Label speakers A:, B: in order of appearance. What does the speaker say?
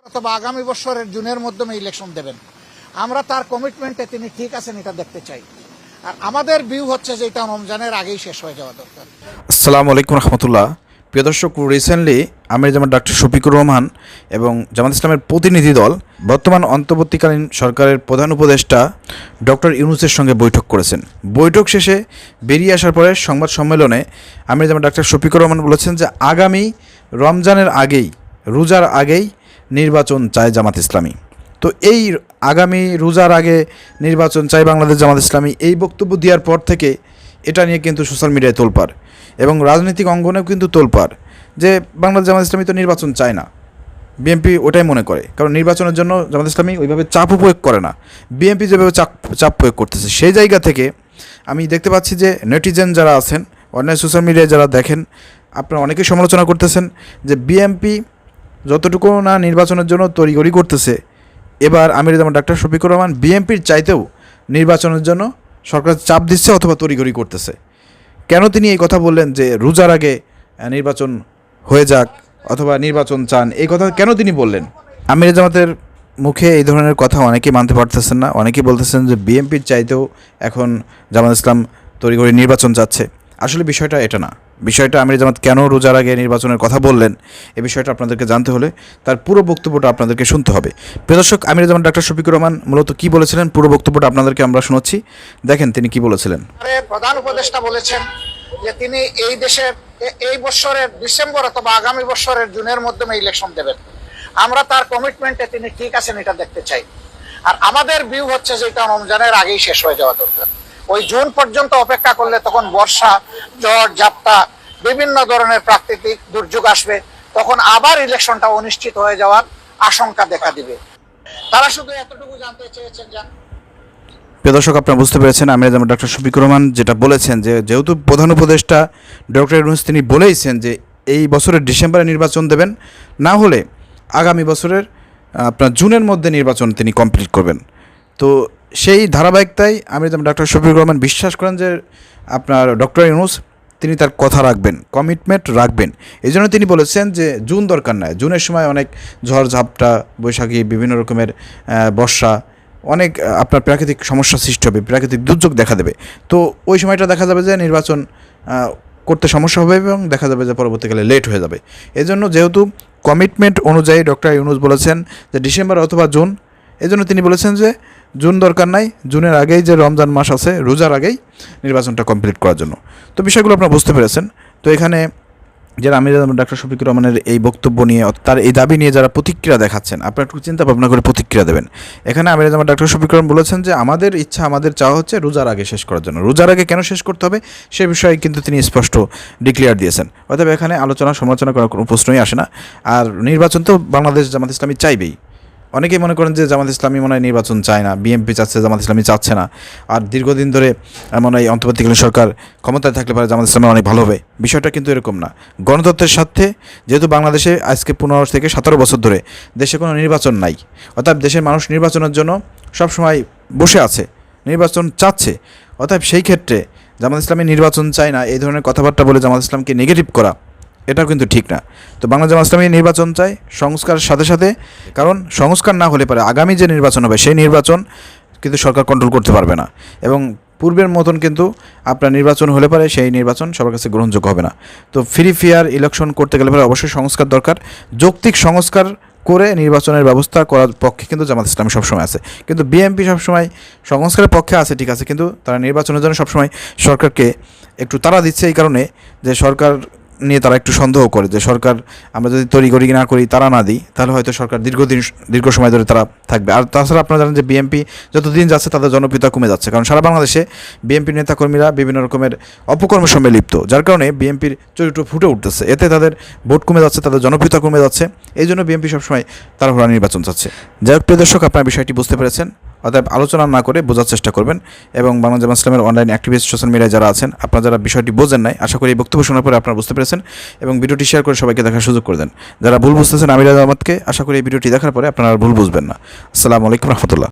A: অথবা আগামী বছরের জুনের মাধ্যমে ইলেকশন দেবেন। আমরা তার কমিটমেন্টে তিনি ঠিক আছেন এটা দেখতে চাই। আর আমাদের ভিউ হচ্ছে যে এটা রমজানের আগেই শেষ হয়ে যাওয়া দরকার।
B: আসসালামু আলাইকুম রহমতুল্লাহ। প্রিয় দর্শক, রিসেন্টলি আমির জামাত ডক্টর শফিকুর রহমান এবং জামাত ইসলামের প্রতিনিধি দল বর্তমান অন্তর্বর্তীকালীন সরকারের প্রধান উপদেষ্টা ডক্টর ইউনূসের সঙ্গে বৈঠক করেছেন। বৈঠক শেষে বেরিয়ে আসার পরে সংবাদ সম্মেলনে আমির জামাত ডক্টর শফিকুর রহমান বলেছেন যে আগামী রমজানের আগেই, রোজার আগেই নির্বাচন চায় জামাত ইসলামী। তো এই আগামী রোজার আগে নির্বাচন চাই বাংলাদেশ জামাত ইসলামী, এই বক্তব্য দেওয়ার পর থেকে এটা নিয়ে কিন্তু সোশ্যাল মিডিয়ায় তোলপাড় এবং রাজনৈতিক অঙ্গনেও কিন্তু তোলপাড় যে বাংলাদেশ জামাত ইসলামী তো নির্বাচন চায় না। বিএনপি ওটাই মনে করে, কারণ নির্বাচনের জন্য জামাত ইসলামী ওইভাবে চাপ প্রয়োগ করে না, বিএনপি যেভাবে চাপ প্রয়োগ করতেছে। সেই জায়গা থেকে আমি দেখতে পাচ্ছি যে নেটিজেন যারা আছেন, অন্যান্য সোশ্যাল মিডিয়ায় যারা দেখেন, আপনারা অনেকেই সমালোচনা করতেছেন যে বিএনপি যতটুকু না নির্বাচনের জন্য তড়িঘড়ি করতেছে, এবার আমির জামাত ডক্টর শফিকুর রহমান বিএনপির চাইতেও নির্বাচনের জন্য সরকার চাপ দিচ্ছে অথবা তড়িঘড়ি করতেছে। কেন তিনি এই কথা বললেন যে রোজার আগে নির্বাচন হয়ে যাক অথবা নির্বাচন চান, এই কথা কেন তিনি বললেন? আমির জামাতের মুখে এই ধরনের কথা অনেকেই মানতে পারতেছেন না। অনেকেই বলতেছেন যে বিএনপির চাইতেও এখন জামাত ইসলাম তড়িঘড়ি নির্বাচন চাচ্ছে। আসলে বিষয়টা এটা না। বিষয়টা আমির জামাত কেন রোজার আগে নির্বাচনের কথা বললেন, এই বিষয়টা আপনাদেরকে জানতে হলে তার পুরো বক্তব্যটা আপনাদেরকে শুনতে হবে। প্রিয় দর্শক, আমির জামাত ডক্টর শফিকুর রহমান মূলত কী বলেছিলেন, পুরো বক্তব্যটা আপনাদেরকে আমরা শোনাচ্ছি। দেখেন তিনি কি বলেছিলেন।
A: প্রধান উপদেষ্টা বলেছেন যে তিনি এই দেশের এই বছরের ডিসেম্বর অথবা আগামী বছরের জুনের মাধ্যমে ইলেকশন দেবেন। আমরা তার কমিটমেন্টে তিনি ঠিক আছেন এটা দেখতে চাই। আর আমাদের ভিউ হচ্ছে যে এটা রমজানের আগেই শেষ হয়ে যাওয়া দরকার। ওই জুন পর্যন্ত অপেক্ষা করলে তখন বর্ষা, ঝড়, ঝাপটা, বিভিন্ন ধরনের প্রাকৃতিক দুর্যোগ আসবে, তখন আবার ইলেকশনটা অনিশ্চিত হয়ে যাওয়ার আশঙ্কা দেখা দিবে। তারা শুধু এতটুকু জানতে চেয়েছেন যে
B: প্রিয় দর্শক, আপনারা বুঝতে পেরেছেন আমির জামাত ডক্টর শফিকুর রহমান যেটা বলেছেন যে যেহেতু প্রধান উপদেষ্টা ডক্টর ইউনূস তিনি বলেইছেন যে এই বছরের ডিসেম্বরে নির্বাচন দেবেন, না হলে আগামী বছরের আপনার জুনের মধ্যে নির্বাচন তিনি কমপ্লিট করবেন। তো সেই ধারাবাহিকতায় আমির জামাত ডক্টর শফিকুর রহমান বিশ্বাস করেন যে আপনার ডক্টর ইউনূস তিনি তার কথা রাখবেন, কমিটমেন্ট রাখবেন। এই জন্য তিনি বলেছেন যে জুন দরকার নয়, জুনের সময় অনেক ঝড় ঝাপটা, বৈশাখী, বিভিন্ন রকমের বর্ষা, অনেক আপনার প্রাকৃতিক সমস্যা সৃষ্টি হবে, প্রাকৃতিক দুর্যোগ দেখা দেবে। তো ওই সময়টা দেখা যাবে যে নির্বাচন করতে সমস্যা হবে এবং দেখা যাবে যে পরবর্তীকালে লেট হয়ে যাবে। এজন্য যেহেতু কমিটমেন্ট অনুযায়ী ডক্টর ইউনূস বলেছেন যে ডিসেম্বর অথবা জুন, এজন্য তিনি বলেছেন যে জুন দরকার নাই, জুনের আগেই যে রমজান মাস আছে, রোজার আগেই নির্বাচনটা কমপ্লিট করার জন্য। তো বিষয়গুলো আপনারা বুঝতে পেরেছেন। তো এখানে যারা আমির জামাত ডক্টর শফিকুর রহমানের এই বক্তব্য নিয়ে, তার এই দাবি নিয়ে যারা প্রতিক্রিয়া দেখাচ্ছেন, আপনারা একটু চিন্তা ভাবনা করে প্রতিক্রিয়া দেবেন। এখানে আমির জামাত ডক্টর শফিকুর রহমান বলেছেন যে আমাদের ইচ্ছা, আমাদের চাওয়া হচ্ছে রোজার আগে শেষ করার জন্য। রোজার আগে কেন শেষ করতে হবে সে বিষয়ে কিন্তু তিনি স্পষ্ট ডিক্লেয়ার দিয়েছেন। অতএব এখানে আলোচনা সমালোচনা করার কোনো প্রশ্নই আসে না। আর নির্বাচন তো বাংলাদেশ জামাত ইসলামী চাইবেই। অনেকেই মনে করেন যে জামাত ইসলামী মনে হয় নির্বাচন চায় না, বিএনপি চাচ্ছে, জামাত ইসলামী চাচ্ছে না। আর দীর্ঘদিন ধরে মনে হয় অন্তর্বর্তীকালীন সরকার ক্ষমতায় থাকলে পারে জামাত ইসলামের অনেক ভালো হবে। বিষয়টা কিন্তু এরকম না। গণতন্ত্রের স্বার্থে যেহেতু বাংলাদেশে আজকে 15 থেকে 17 বছর ধরে দেশে কোনো নির্বাচন নাই, অর্থাৎ দেশের মানুষ নির্বাচনের জন্য সবসময় বসে আছে, নির্বাচন চাচ্ছে। অর্থাৎ সেই ক্ষেত্রে জামাত ইসলামী নির্বাচন চায় না, এই ধরনের কথাবার্তা বলে জামাত ইসলামকে নেগেটিভ করা এটাও কিন্তু ঠিক না। তো বাংলা জামাত ইসলামী নির্বাচন চাই সংস্কারের সাথে সাথে, কারণ সংস্কার না হলে পরে আগামী যে নির্বাচন হবে সেই নির্বাচন কিন্তু সরকার কন্ট্রোল করতে পারবে না, এবং পূর্বের মতন কিন্তু আপনার নির্বাচন হলে পরে সেই নির্বাচন সবার কাছে গ্রহণযোগ্য হবে না। তো ফ্রি ফেয়ার ইলেকশন করতে গেলে পরে অবশ্যই সংস্কার দরকার। যৌক্তিক সংস্কার করে নির্বাচনের ব্যবস্থা করার পক্ষে কিন্তু জামাত ইসলামী সবসময় আছে, কিন্তু বিএনপি সবসময় সংস্কারের পক্ষে আছে, ঠিক আছে, কিন্তু তারা নির্বাচনের জন্য সবসময় সরকারকে একটু তাড়া দিচ্ছে এই কারণে যে সরকার নিয়ে তারা একটু সন্দেহ করে যে সরকার আমরা যদি তড়িঘড়ি না করি, তারা না দিই, তাহলে হয়তো সরকার দীর্ঘ সময় ধরে তারা থাকবে। আর তাছাড়া আপনারা জানেন যে বিএনপি যতদিন যাচ্ছে তাদের জনপ্রিয়তা কমে যাচ্ছে, কারণ সারা বাংলাদেশে বিএনপির নেতাকর্মীরা বিভিন্ন রকমের অপকর্মের সঙ্গে লিপ্ত, যার কারণে বিএনপির চরিত্র ফুটে উঠতেছে, এতে তাদের ভোট কমে যাচ্ছে, তাদের জনপ্রিয়তা কমে যাচ্ছে। এই জন্য বিএনপি সবসময় তাড়াহুড়া নির্বাচন চাচ্ছে। যাই হোক, প্রিয় দর্শক, আপনার বিষয়টি বুঝতে পেরেছেন। অতএব আলোচনা না করে বোঝার চেষ্টা করবেন, এবং বাংলা জামাত ইসলামের অনলাইন অ্যাক্টিভিস্ট সোশ্যাল মিডিয়ায় যারা আছেন, আপনারা যারা বিষয়টি বোঝেন নাই, আশা করি এই বক্তব্য শোনার পরে আপনারা বুঝতে পেরেছেন এবং ভিডিওটি শেয়ার করে সবাইকে দেখার সুযোগ করে দেন। যারা ভুল বুঝতেছেন আমির জামাতকে, আশা করি এই ভিডিওটি দেখার পরে আপনারা ভুল বুঝবেন না। আসসালামু আলাইকুম রহমতুল্লাহ।